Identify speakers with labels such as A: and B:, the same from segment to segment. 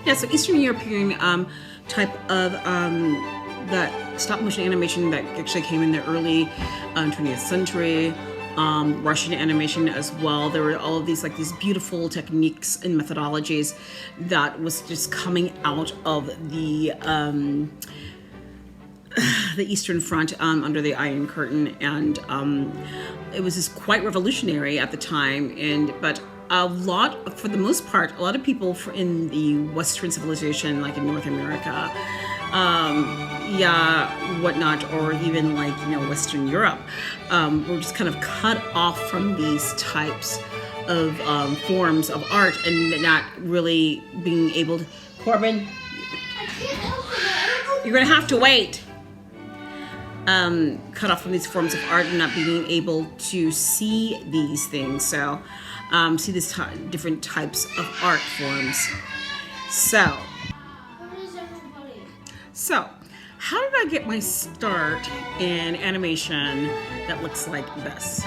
A: Yeah, so Eastern European type of that stop motion animation that actually came in the early 20th century. Russian animation as well. There were all of these these beautiful techniques and methodologies that was just coming out of the Eastern Front under the Iron Curtain, and it was just quite revolutionary at the time. But for the most part, a lot of people in the Western civilization, like in North America, whatnot, or even Western Europe, were just kind of cut off from these types of forms of art and not really being able to. Corbin, you're gonna have to wait. Cut off from these forms of art and not being able to see these things. So, see these different types of art forms. So, how did I get my start in animation that looks like this?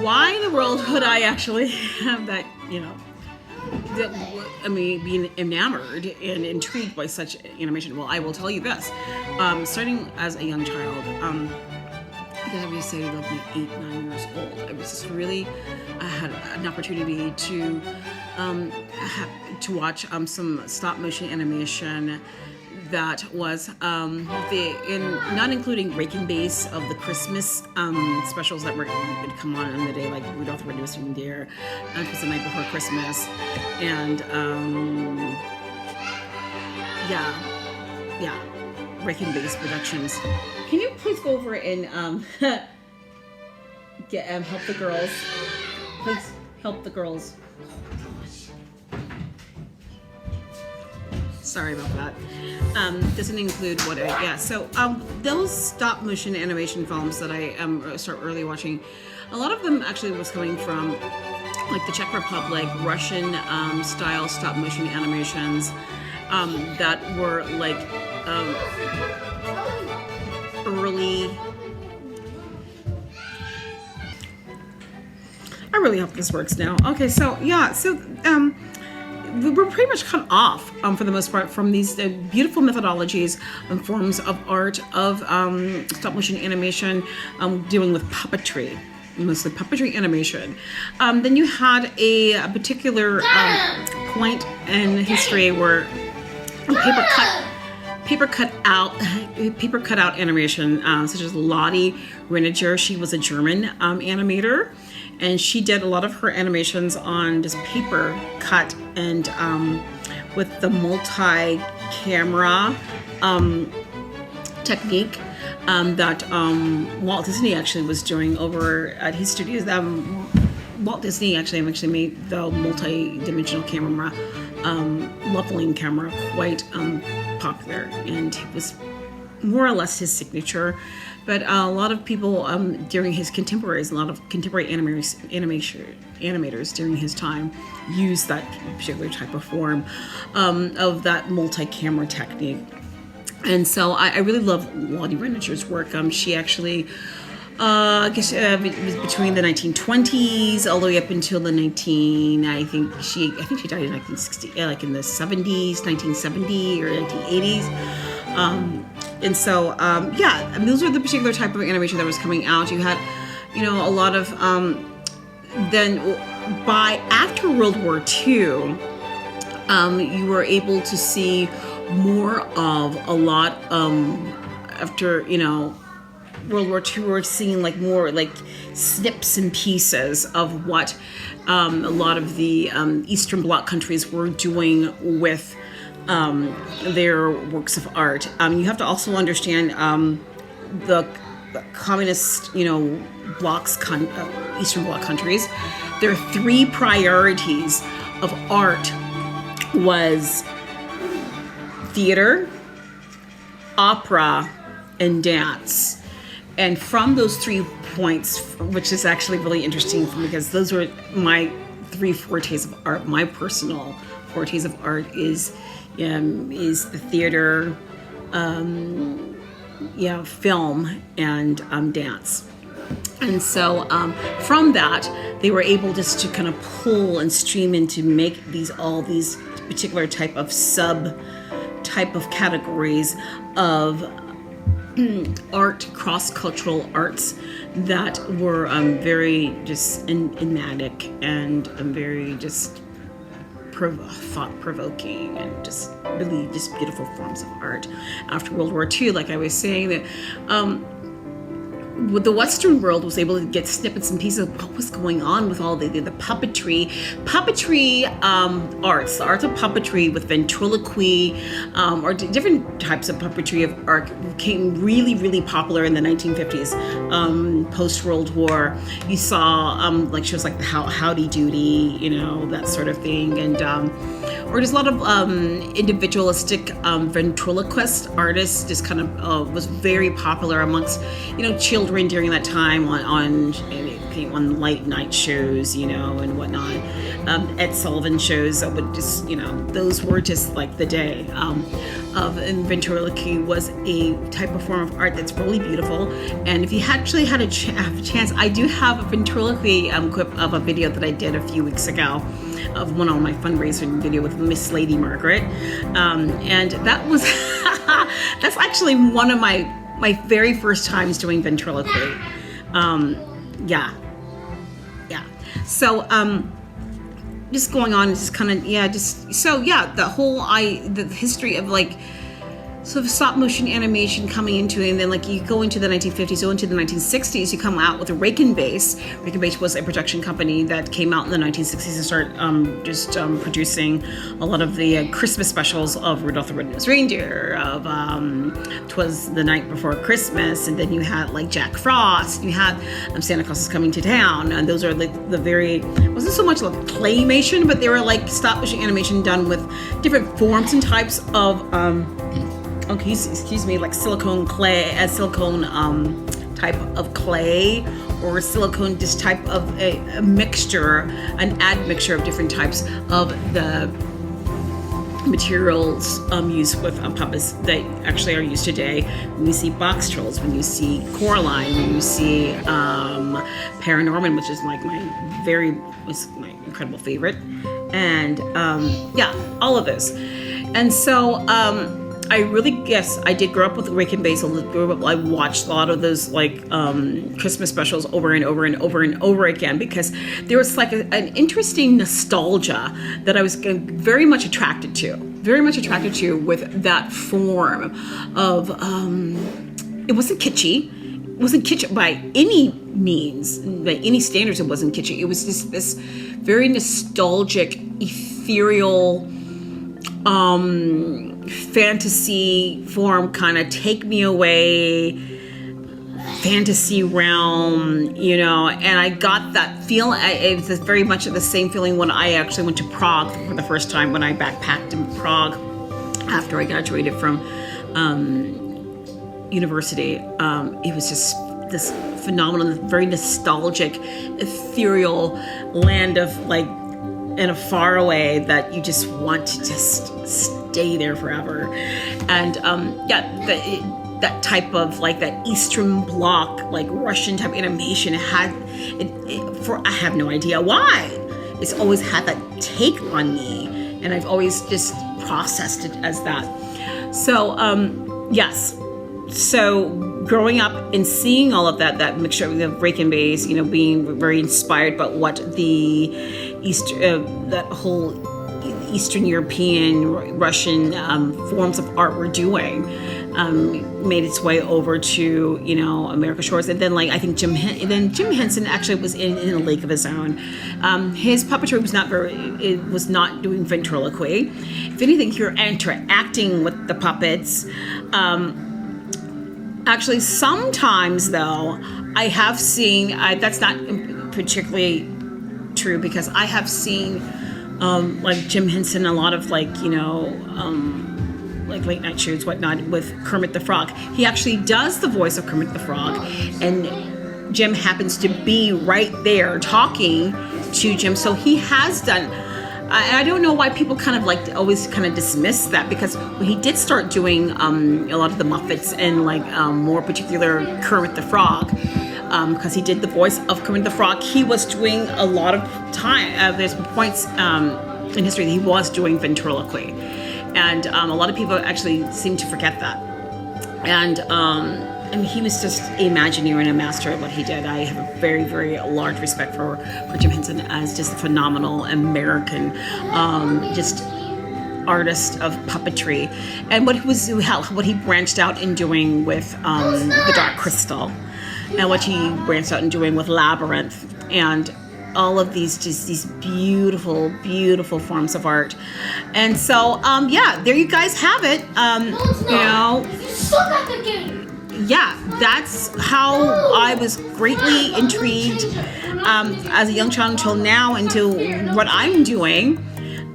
A: Why in the world would I actually have that, being enamored and intrigued by such animation? Well, I will tell you this. Starting as a young child, because I was say like 8-9 years old, I was just really, I had an opportunity to watch some stop motion animation that was not including Raking Base of the Christmas specials that would come on the day, like Rudolph the Red-Nosed Reindeer, it was the night before Christmas, and Raking Base Productions. Can you please go over and help the girls? Please help the girls. Sorry about that. Doesn't include so those stop motion animation films that I start early watching, a lot of them actually was coming from like the Czech Republic, Russian style stop motion animations that were like early. I really hope this works now. Okay, so we're pretty much cut off, for the most part, from these beautiful methodologies and forms of art of stop motion animation, dealing with puppetry, mostly puppetry animation. Then you had a particular point in history where paper cut out animation, such as Lotte Reiniger. She was a German animator. And she did a lot of her animations on just paper cut and with the multi-camera technique that Walt Disney actually was doing over at his studios. Walt Disney actually made the multi-dimensional camera, leveling camera, quite popular, and it was more or less his signature. But a lot of people during his contemporaries, a lot of contemporary animators during his time used that particular type of form of that multi-camera technique. And so I really love Lotte Reiniger's work. She actually, it was between the 1920s all the way up until the I think she died in 1960, like in the 70s, 1970 or 1980s. And so, those were the particular type of animation that was coming out. You had, a lot of, then after World War II, you were able to see more of a lot, after, World War II, we're seeing like more like snips and pieces of what a lot of the Eastern Bloc countries were doing with their works of art. You have to also understand the communist, blocs, Eastern Bloc countries. Their three priorities of art was theater, opera, and dance. And from those 3 points, which is actually really interesting because those were my 3 fortes of art. My personal fortes of art is the theater, film, and dance. And so from that, they were able just to kind of pull and stream in to make all these particular type of categories of art, cross-cultural arts that were very just enigmatic and very just thought-provoking and just really just beautiful forms of art. After World War II, like I was saying, that the Western world was able to get snippets and pieces of what was going on with all the puppetry arts, the arts of puppetry with ventriloquy, or different types of puppetry of art became really, really popular in the 1950s, post-World War. You saw like shows like the Howdy Doody, that sort of thing, and or there's a lot of individualistic ventriloquist artists. Just kind of was very popular amongst children during that time on late night shows, and whatnot. Ed Sullivan shows that would just, those were just like the day. And ventriloquy was a type of form of art that's really beautiful. And if you actually had a chance, I do have a ventriloquy clip of a video that I did a few weeks ago of one on my fundraising video with Miss Lady Margaret. And that was, that's actually one of my very first times doing ventriloquy. Yeah. So, just going on, just kind of, the history of like sort of stop motion animation coming into it, and then like you go into the 1950s, go into the 1960s, you come out with a Rake and Base. Rake and Base was a production company that came out in the 1960s and started producing a lot of the Christmas specials of Rudolph the Red-Nosed Reindeer, of 'Twas the Night Before Christmas, and then you had like Jack Frost, you had Santa Claus is Coming to Town, and those are like the very, wasn't so much like claymation, but they were like stop motion animation done with different forms and types of like silicone clay, a silicone type of clay, or silicone, just type of a mixture, an admixture of different types of the materials used with puppets that actually are used today. When you see box trolls, when you see Coraline, when you see Paranorman, which is like my incredible favorite, and all of those. And so I really guess I did grow up with Rake and Base. I watched a lot of those like Christmas specials over and over and over and over again, because there was like an interesting nostalgia that I was very much attracted to with that form of, it wasn't kitschy. It wasn't kitschy by any means, by any standards. It wasn't kitschy. It was just this very nostalgic, ethereal, fantasy form, kind of take me away fantasy realm, and I got that feel. It was very much the same feeling when I actually went to Prague for the first time, when I backpacked in Prague after I graduated from university. It was just this phenomenal, very nostalgic, ethereal land of like, in a far away that you just want to just stay there forever. And that type of like that Eastern Bloc, like Russian type animation, I have no idea why. It's always had that take on me, and I've always just processed it as that. So yes. So growing up and seeing all of that mixture of the Rake and Base, being very inspired by what the that whole Eastern European, Russian forms of art were doing, made its way over to American shores. And then I think Jim Henson actually was in a league of his own. His puppetry was not doing ventriloquy. If anything, you're interacting with the puppets. Actually, sometimes though, I have seen, that's not particularly true, because I have seen like Jim Henson, a lot of like late night shoots, whatnot, with Kermit the Frog. He actually does the voice of Kermit the Frog, and Jim happens to be right there talking to Jim. So he has done. I don't know why people kind of always kind of dismiss that, because when he did start doing a lot of the Muppets and more particular Kermit the Frog, because he did the voice of Kermit the Frog, he was doing a lot of time. There's points in history that he was doing ventriloquy. And a lot of people actually seem to forget that. And he was just a Imagineer and a master at what he did. I have a very, very large respect for Jim Henson as just a phenomenal American, just artist of puppetry, and what he branched out in doing with The Dark Crystal, and what he branched out in doing with Labyrinth, and all of these beautiful, beautiful forms of art. And so, yeah, there you guys have it. You know,
B: you suck at the game.
A: Yeah, that's how I was greatly intrigued as a young child until now into what I'm doing.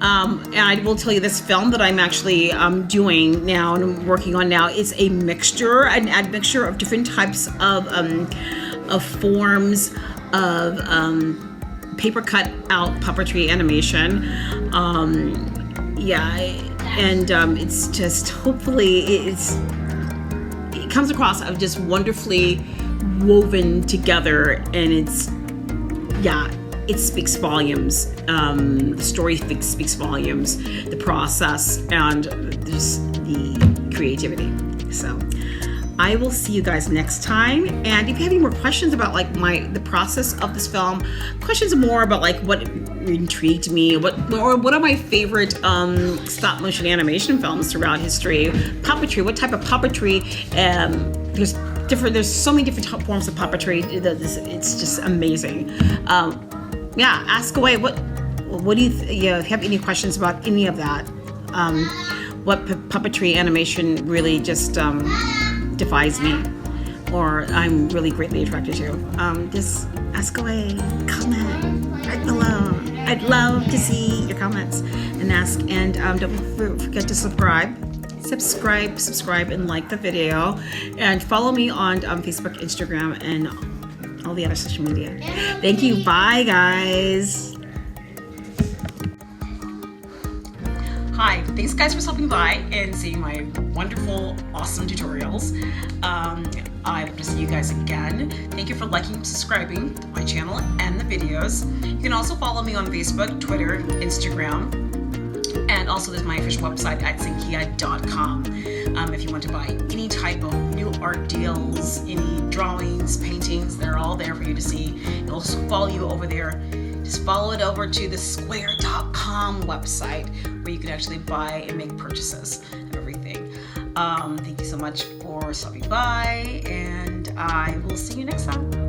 A: And I will tell you, this film that I'm actually doing now and I'm working on now is an admixture of different types of forms of paper cut out puppetry animation. Yeah, and it's just, hopefully it comes across of just wonderfully woven together, and it speaks volumes. The story speaks volumes, the process, and just the creativity. So I will see you guys next time. And if you have any more questions about like the process of this film, questions more about like what intrigued me, what are my favorite stop motion animation films throughout history, puppetry, what type of puppetry, there's so many different forms of puppetry. It's just amazing. Yeah, ask away. What do you if you have any questions about any of that? What puppetry animation really just defies me, or I'm really greatly attracted to? Just ask away. Comment right below. I'd love to see your comments and ask. And don't forget to subscribe, and like the video, and follow me on Facebook, Instagram, and all the other social media. Thank you. Bye, guys. Hi, thanks guys for stopping by and seeing my wonderful, awesome tutorials. I hope to see you guys again. Thank you for liking and subscribing to my channel and the videos. You can also follow me on Facebook, Twitter, Instagram, and also there's my official website at Zenkiea.com. If you want to buy any type of new art deals, any drawings, paintings, they're all there for you to see. It'll follow you over there. Just follow it over to the square.com website where you can actually buy and make purchases of everything. Thank you so much for stopping by, and I will see you next time.